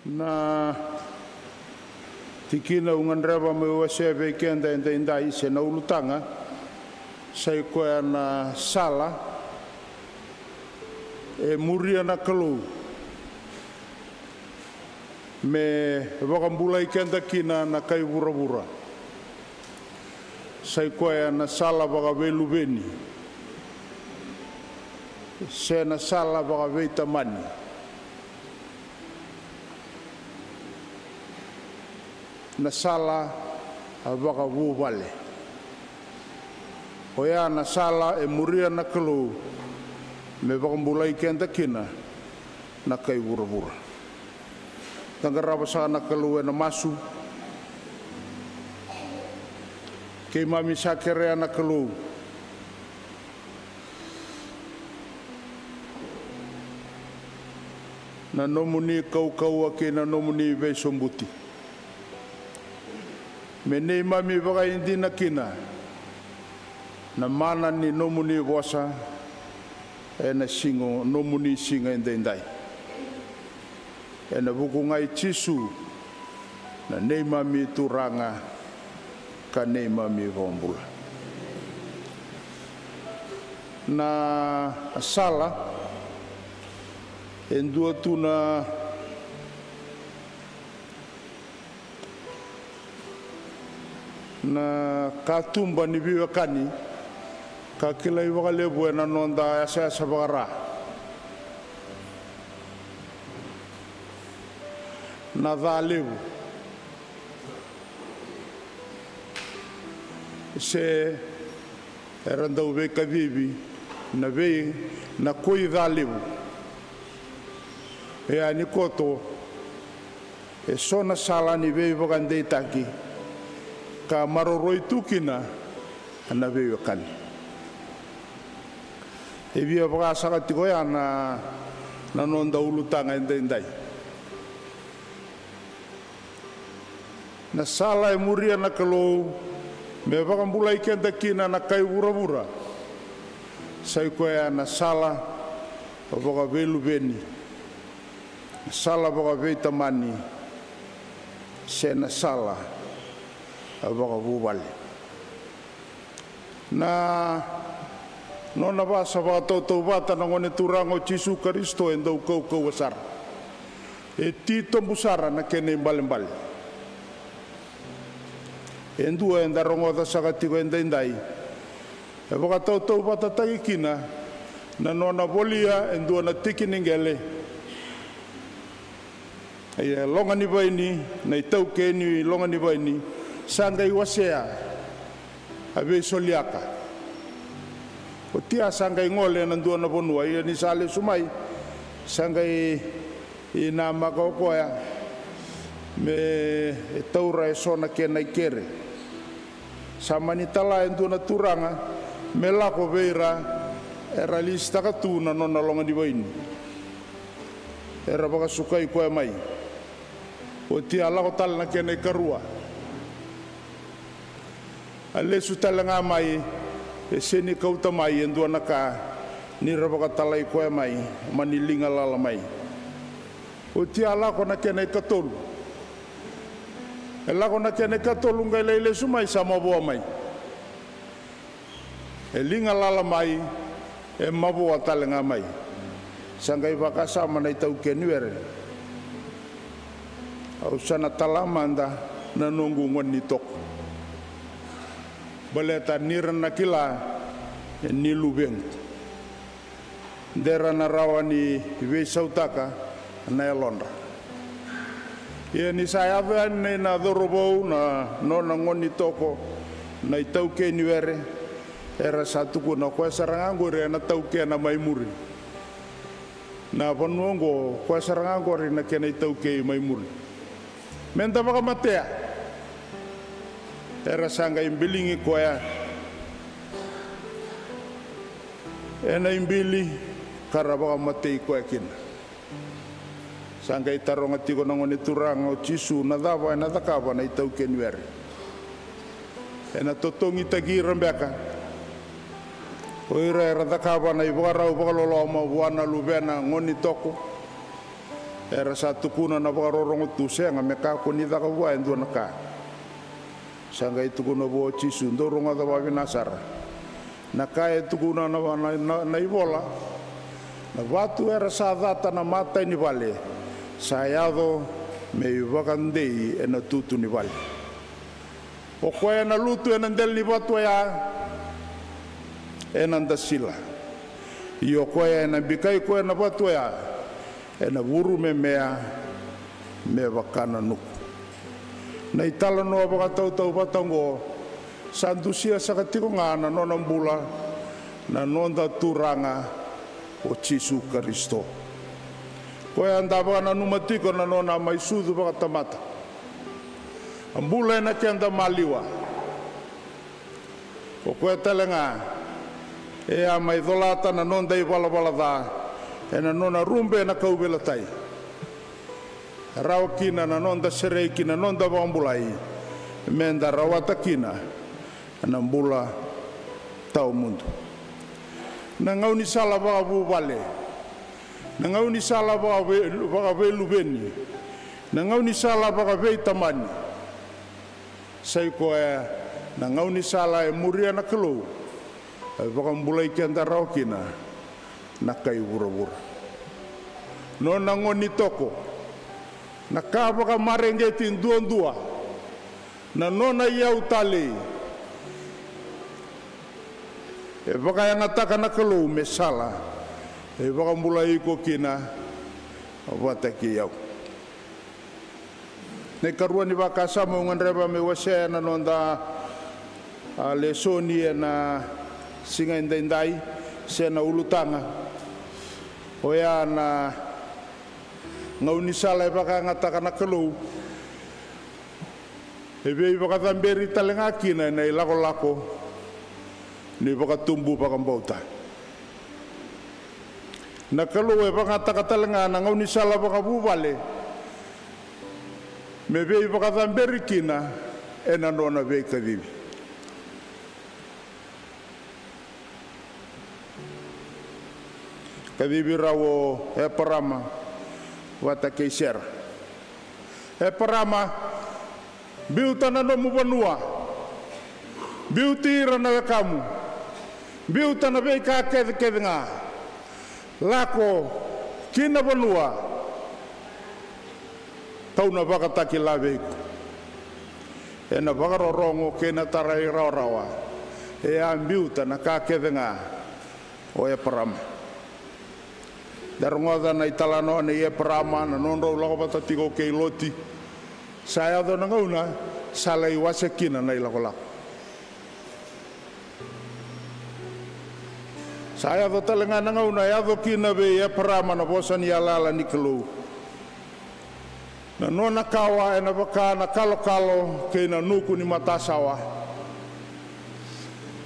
na tikina ungan rewa me wase ve kenda inda ise na ulutanga sai koe na sala e muria na kalu me wakambulai kenda kina na kai vura sai koe na sala waka velu veni se na sala waka veita mani na sala waka vuvale o ia na sala e muria na kalu me wakambulai kenda kina na kai vura tangarawa sa na kalu e na masu kei mami sakere na kalu na nomuni kau ake na nomuni ve sombuti me nei mami waka indi na kina na mana ni nomuni wasa e na singo nomuni singa indai e na vukungai tisu na nei mami turanga ka nei mami vombula na sala endua tuna na katumba ni viwakani ka kilai wakalebu e na nonda asa wakara na dhalebu se erandau ve kavivi na ve na koi dhalebu e ani koto e sona sala ni ve wakandei taki ka maroroi tukina na ve wakani e via wakasaka tikoya na nonda ulutanga indai na sala e muria na kalou me wakambulai kenda kina na kai vura sai koe na sala waka velu veni sala waka veita mani se na sala waka vuvale na nona vasa waka tautou vata na ngone turango Jisu Karisto endau kau asara e tito musara na kene mbale endua enda rongo da sakatiko indai e waka tautou vata takikina na nona volia endua na tiki ningele e longa ni vaini na itau keni longa ni vaini sanga i wasea ave soliaka o tia sanga i ngole na ndua na vonua ia ni sale sumai sanga i na makaokoa me e taura e sona kena i kere samani tala e ndua na turanga me lako veira e ralisi takatu na nona longa ni vaini e rabaka sukai koe mai o tia lako tala na kena i karua a lesu tala ngā mai e seni kauta mai e ndua na ka ni rabaka tala i koe mai mani linga lala mai o tia lako na kena i katolu e lako na kena i katolu ngai leile sumai sa mavua mai e linga lala mai e mavua tala ngā mai sangai wakasama na i tau kenuere au sana talamanda na nongu ngoni toko baleta nira na kila ni lubeng dera na rawa ni ve sautaka na elonda ia ni saya ave na dorobo na nona ngoni toko na i tau kenuere era satu ko na kwa sarangango re na tau ke na maimuri na vanongo kwa sarangango re na ke na i tau ke maimuri menta baka matea era sanga imbilingi koya ena imbili karabaka matei koya kina sanga itaronga tiko na ngone turanga o Jisu na dawa na takava na itau kenuere ena totongi tagi rambeka oira era takava na ibukarau bakalolo ma buana lubena ngoni toko era satu kuna na wakarorongo tu senga me ka ko ni da ka wa endo na ka sanga itu kuna bo chisu ndoronga da wa vinasara na ka itu kuna na ibola na watu era sa data na mata ni vale sayado me wakandei ena tutu ni vale o ko ena lutu ena del ni watu ya ena ndasila io ko ena bikai ko ena watu ya ena wuru me mea me wakana nuku na itala noa waka tau patango sandusia sakatiko ngana nona mbula na nonda turanga o Chisu Kristo koe anda waka na numatiko na nona mai sudu waka tamata ambula ena ke anda maliwa o koe talenga e a mai dolata na nonda I wala da ena nona rumbe na kaubela tai rau kina na nonda serei kina nonda wambulai menda rawata kina na mbula tau mundu na ngauni sala waka vuvale na ngauni sala waka velu veni na ngauni sala waka vei tamani sai koe na ngauni sala e muria na kalou waka mbulai kenda rau kina na kai wura no na ngoni toko na ka waka marengeti ndua na nona iau tale e waka yangataka na kalou me sala e waka mbulai ko kina wata ki iau ne karua ni waka sama unganreba me wasea na nonda le soni na singa indai sena ulutanga o ya na ngauni sala e waka ngataka na kalou e vei waka thamberi talenga kina na lako ni waka tumbu waka mbauta na kalou e waka ngataka talenga na ngauni sala waka vuvale me vei waka thamberi kina e na nona vei kavivi kavivi rawo e parama wata keisera e parama biuta na no mubanua biuti na kamu biuta na be ka kedinga lako kina banua tau na baka taki lave e na baka rorongo kena tarai rawa e ambiuta na ka kedinga o e parama darongoda na italano na ie parama na nondo lako patatiko ke loti saya do na ngauna sala I wase kina na ilako lako saya do talenga na ngauna ya do kina be ie parama na bosan ia lala ni kalou na nona kawa e na baka na kalo ke na nuku ni matasawa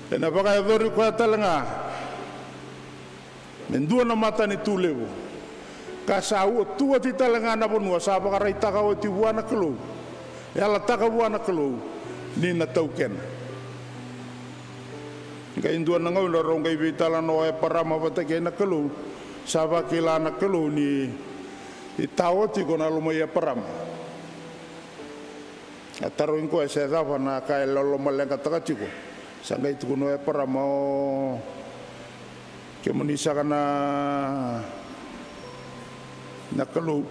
e na baka e dori ko talenga mendua na mata ni tulewu ka u tua ti talenga na bonua sa ba rai taka o ti buana kalou ya la taka buana kalou ni na tauken ka indua na ngau na ronga I vitala no e parama wata ke na kalou sa ba ke la na kalou ni I tao ti kona lo mai parama ataro inko e se dava na ka lo malenga taka tiko sa ngai tu no e parama o ke monisa kana na kalou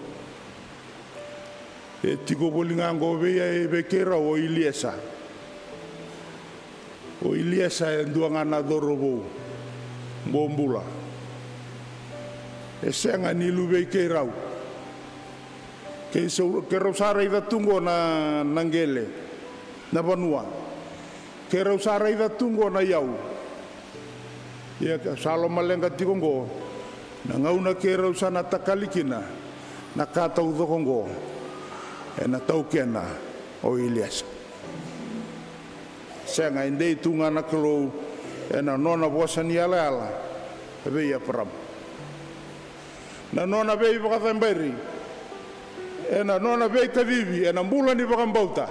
e tiko bolinga ngo ve e bekera o Iliesa e nduanga na dorobo bombula e senga ni luve ke rau ke rausara I tungo na nangele na banua ke rausara I tungo na iau ia salo malenga tikongo na ngauna ke rausana takalikina na kata udokongo e na taukena o Iliesa senga indei tunga na kalou e na nona bosan ala e vei param na nona vei waka thamberi e na nona vei kavivi e na mbula ni waka mbauta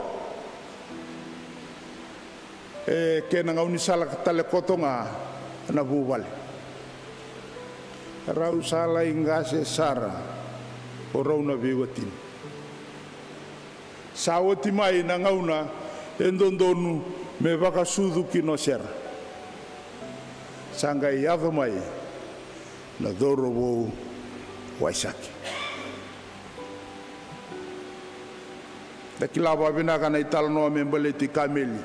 e ke na ngauni sala tale kotonga na vuvale rau sala ingase sara o rauna veiwatini. Sa oti mai na ngauna e ndondonu me wakasudu ki no sera. Sanga i ado mai na doro wou Waisaki. Daki lawa vinaka na itala noa membaleti kameli.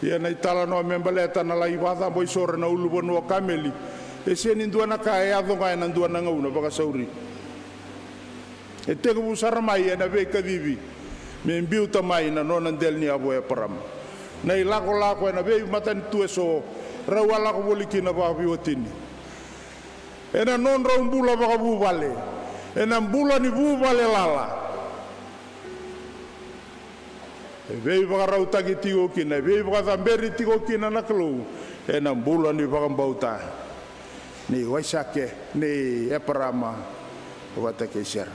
Ia na itala noa membaleta na la iwata boi sore na ulu bonua kameli. E seni nduana ka e ado ngai na nduana ngauna wakasauri. E teka busara mai e na veka vivi. Me mbiuta mai na nona ndelni abo e parama. Na i lako e na vei matani tue so raua lako boliki na wakaviwatini. E na non rau mbula wakavuvale. E na mbula ni vuvale lala. E vei wakarau taki tigo kina. E vei wakatamberi tigo kina na kalu. E na mbula ni wakambauta. Ni Waisake, ni e parama watake sera.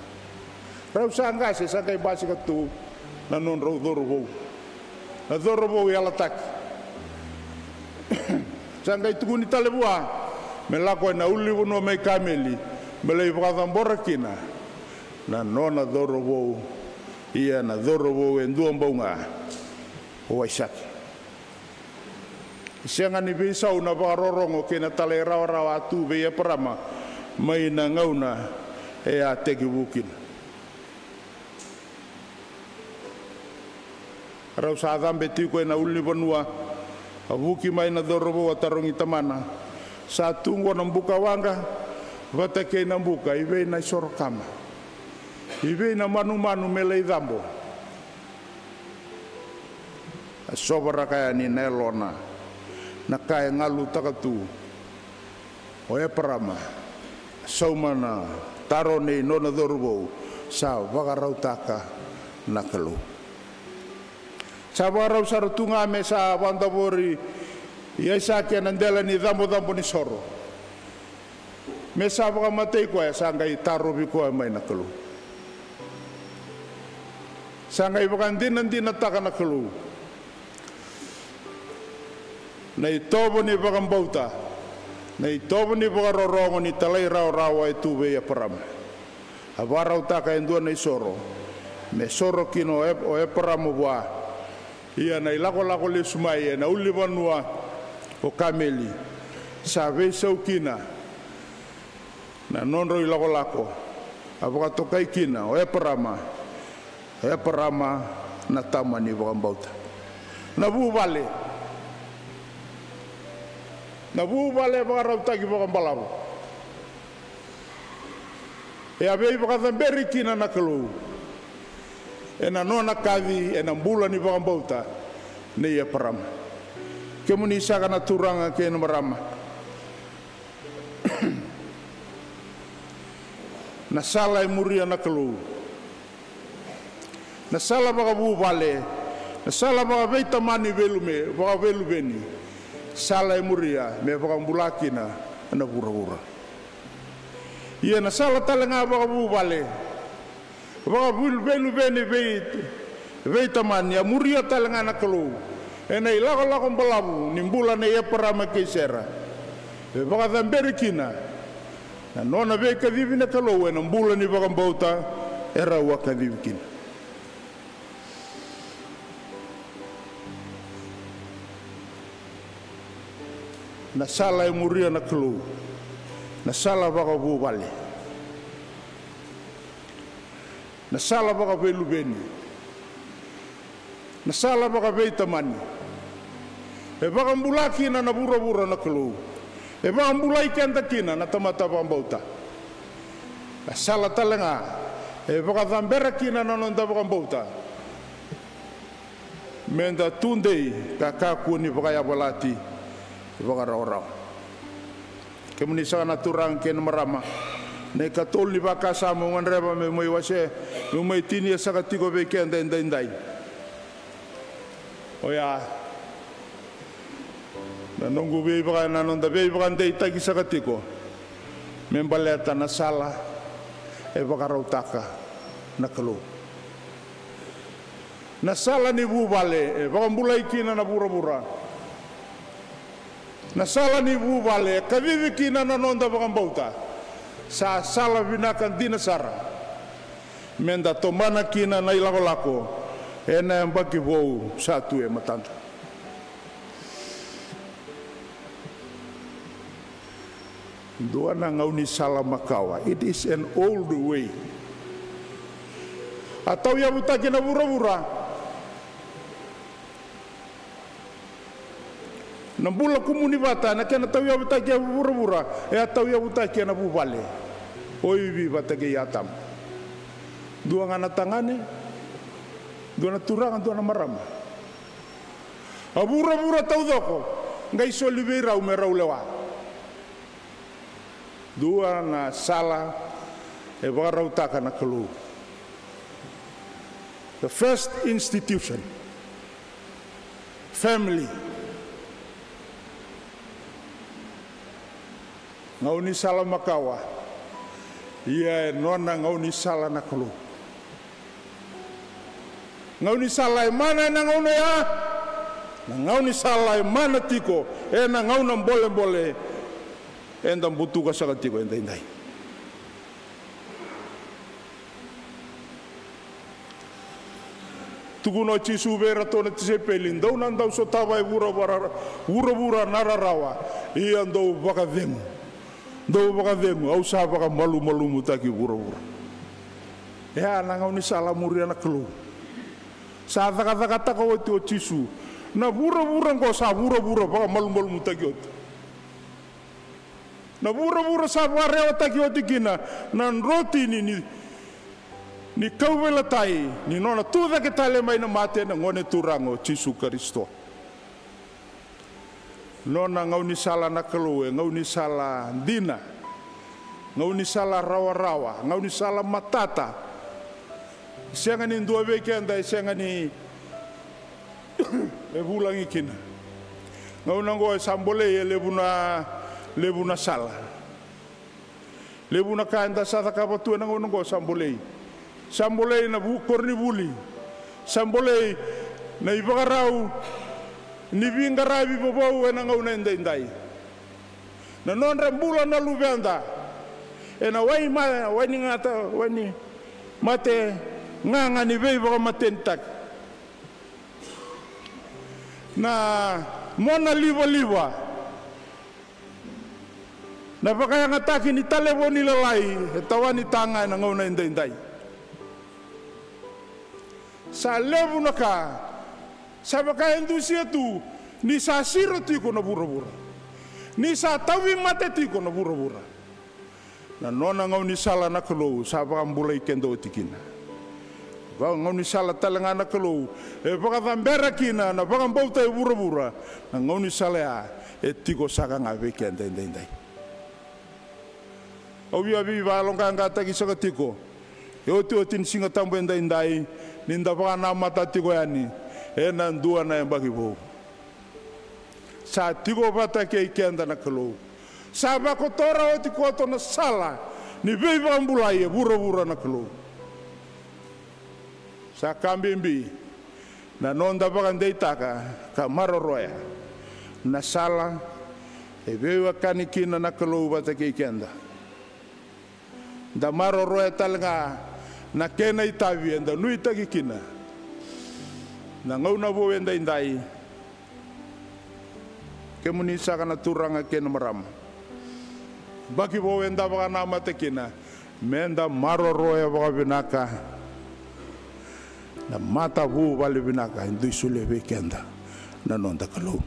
Rau sanga se sanga i basi katu. Na non rau doro vou. Na doro vou i alataki. Sanga i tukuni talebua. Me lako e na uli wano mai kameli. Me lei wakatambora kina. Na nona doro vou. Ia na doro vou e ndua mbaunga. O Waisake. Sianga ni visau na wakarorongo kena tale rawa atu vei e parama. Mai na ngauna e a teki wukina. Rau sa adambe tiko e na uli wanua. A wuki mai na doro vou a tarongi tamana. Sa tungo na mbuka wanga. Vata kei na mbuka. Iwei na isorokama. Iwei na manu mele i dambo. A sobara kaya ni nelona. Na kaya ngalu takatu. O e parama. Saumana. Taro nei nona doro vou. Sa wakarautaka na kalu. Sa warau saratunga me sa wandavori ia Isaki nandela ni dambo ni soro. Me sa wakamatei koe sanga i tarobi koe mai na kalu. Sanga i wakandina taka na kalu. Na i tobo ni wakambauta. Na i tobo ni wakarorongo ni talai rao e tuwe ia parama. A warau taka endua na i soro. Me soro kino o e parama waa. Ia na ilako le sumai e na uli wanua o kameli. Sa vei saukina. Na nonro ilako. A wakatokai kina o e parama. E parama na tamani wakambauta. Na vuvale. Na vuvale wakarautaki wakambalaru. E a vei wakatamberi kina na kalu. E na nona kavi, e na mbula ni wakambauta, ne ia parama. Ke muni saka na turanga ke na marama. Na sala e muria na kalu. Na sala waka vuvale, na sala waka veitamani velume, waka veluveni. Sala e muria, me waka mbulakina, na vura. Ia na sala talenga waka vuvale. Waka veluveni veitamani, a muria talenga na kalu. E na ilako mbalavu, ni mbula na ia parama ke sera. E waka thamberi kina. Na nona vei kadhivi na kalu, e na mbula ni wakambauta, e raua kadhivi kina. Na sala e muria na kalu. Na sala waka vuvale. Na sala waka veluveni. Na sala waka veitamani. E waka mbulakina na vura na kalu. E waka mbulai kenta kina na tamata wakambauta. Na sala talenga. E waka thambera kina na nonda wakambauta. Menda tundei kakaku ni waka yabalati. Waka rao. Kemuni saka na turang kena marama. Nei katol ni waka sama ngan reba me moi wase. Me moi tini saka tiko veke andai. Oya. Na nongu vei waka na nonda vei waka andai taki saka tiko. Membaleta na sala. E waka rautaka na kalu. Na sala ni vuvale. E waka mbulai kina na bura. Na sala ni vuvale, kavivi kina na nonda wakambauta. Sa sala vinakan dina sara. menda tomana kina na ilako lako ena mbaki vou satu matanda. Duana ngauni sala makawa. It is an old way. Atau ya butaki na bura-bura. Nambula kumuni bata na kena tau ya butaki ya bura-bura. Atau ya butaki na bubale. Oibi bataki yatam. Dua ngana tangane. Dua na turangan, dua na marama. Abura-bura tau doko. Ngai solibe rau me rau lewa. Dua na sala e warautaka na kalu. The first institution, family. Ngauni sala makawa, ia nona ngauni sala na kalu. Ngauni sala e mana na ngauni ya? Na ngauni sala e mana tiko, e na ngauna mbole-mbole. Endang butuh ka sa katiko enday. Tuguno chisu vera tona tise pelin dau nandau so tawai bura nararawa ian dau baka vemu au sa baka malu mutaki bura ya nangau ni sala muria na kelu sa kata ko tu chisu na bura ko sa bura baka malu mutaki ot na bura sa wareo taki ot kina nan roti ni kauwela tai ni nona tuda ke tale mai na mate na ngone turango Jesu Kristo nona ngau ni sala na keluwe ngau ni sala dina ngau ni sala rawa ngau ni sala matata sianga ni dua weekend ai sianga ni e bulang ikina ngau nango sambole lebuna sala lebuna kanda sa ka batu nango Sambolei na korni buli, sambolei na ibagarau, ni bingarabi bobau na ngau na indai. Na non rambula na lubenda, na wai ngata wani mate nganga ni bei baga matentak. Na mona liwa, na baka ngataki ni talebo ni lalai, tawani tanga na ngau na indai. Sa levu naka sa baka endusia tu ni sa siro tiko na bura-bura ni sa tawi mate tiko na bura-bura na nona ngau ni sala na kelou sa baka mbulai kendo tikina ngau ni sala talenga na kelou e baka vambera kina na baka mbauta e bura-bura na ngau ni sala ya e tiko saka ngawe kenda indai au ia viva longa ngata ki saka tiko e otin singa tambo indai ninda baka na mata tiko yani enan dua na bagi bo sa tiko bata ke kenda na kelo sa ba ko tora o tiko to na sala ni be bambulai bura na kelo sa kambimbi na nonda baka ndeitaka ka maroroya na sala e be wakanikina na kelo bata ke kenda da maroroya talga na kena itavi enda nui taki kina na ngau na bo enda indai ke muni saka na turanga kena marama baki bo enda baka nama te kina menda maroroya baka binaka na mata bu bali binaka indui sule be kenda na nonda kalau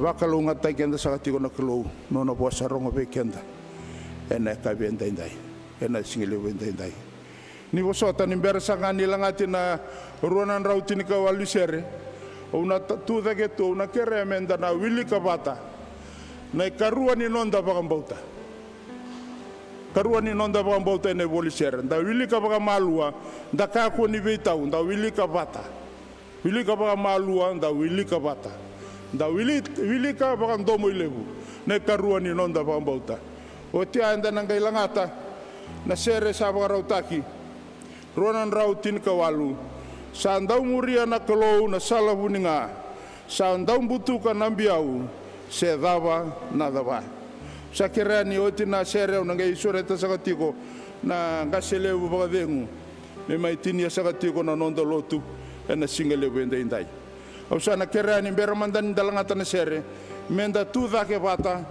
wakalo ngatai kenda saka tiko na kalau nona puasa rongo be kenda ena ka be enda indai ena singile wendai ni bosota ni bersanga ni langati na ruanan rautini ka walisere una tu dage tu na kere menda na wili ka bata na karua ni nonda bagambauta ne walisere da wili ka baga malua da ka ko ni beitau da wili ka bata baga malua da wili ka bata da wili ka baga ndomo ilebu ne karua ni nonda bagambauta o tia anda nangai langata na sere sa rautaki ronan rautin kawalu sa andau muria na kelou na sala buninga sa andau butuka nambiau se dava na dava sa kerani o tina sere na ngai soreta sa katiko na ngasele u bagadengu me mai tinia sa katiko na nonda lotu na singale wenda indai au sana kerani beramandan dalangata na sere menda tu ke bata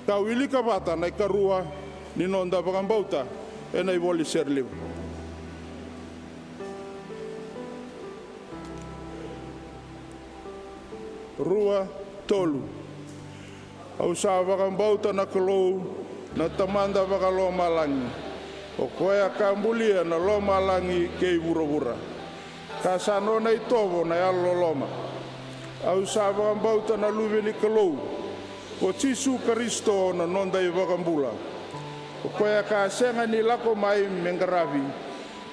ka wilika bata na karua ni nonda bagambauta na ivoli serliu rua tolu au sa bagambauta na kalou na tamanda bagalo malangi o koea kambulia na lo malangi ke vura ka sano na itovo na yalo loma au sa bagambauta na luveni kalou o Jisu Kristo na nonda i bagambula o koea ka senga ni lako mai mengaravi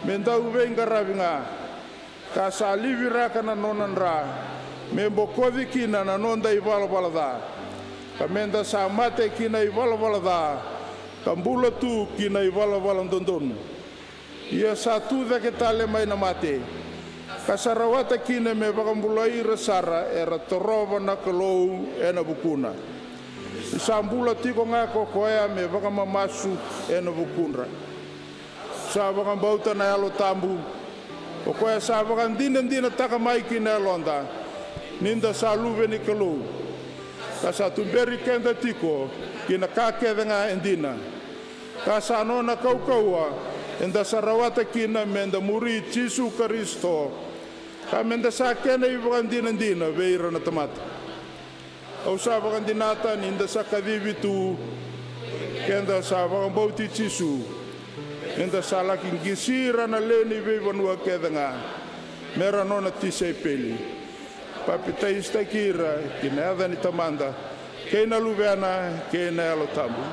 mendau vengaravi nga ka sa livira kana nonan ra me bokovi kina na nonda i valavalada ka menda sa mate kina i valavalada ka mbula tu kina i valavalandondonu ia sa tu ke tale mai na mate ka sarawata kina me bakambula i rasara era torova na kalou na bukuna sa mbula tiko nga kokoea me bakamamasu na bukuna sa bakambauta na yalo tambu o koea sa bakandina taka mai kina londa ninda sa luve ni kalou ka sa tumberi kenda tiko kina kakeda nga endina ka sa nona kaukaua enda sarawata kina menda muri Jisu Kristo ka menda sa kena i bakandina veira na tamata au sa bakandinata ninda sa kadivitu kenda sa bakambauti Jisu enda sa laking gisira na leni vevanua keda nga mera nona tisai peli papita istakira kina adani tamanda kena luveana kena alo tambu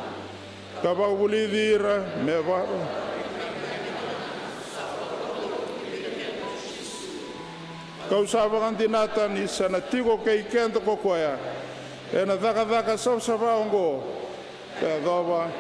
kaba ulidira mevaro kau sabangan dinatan isana tigo kei kento kokoya ena daka sau sabaongo kaya doba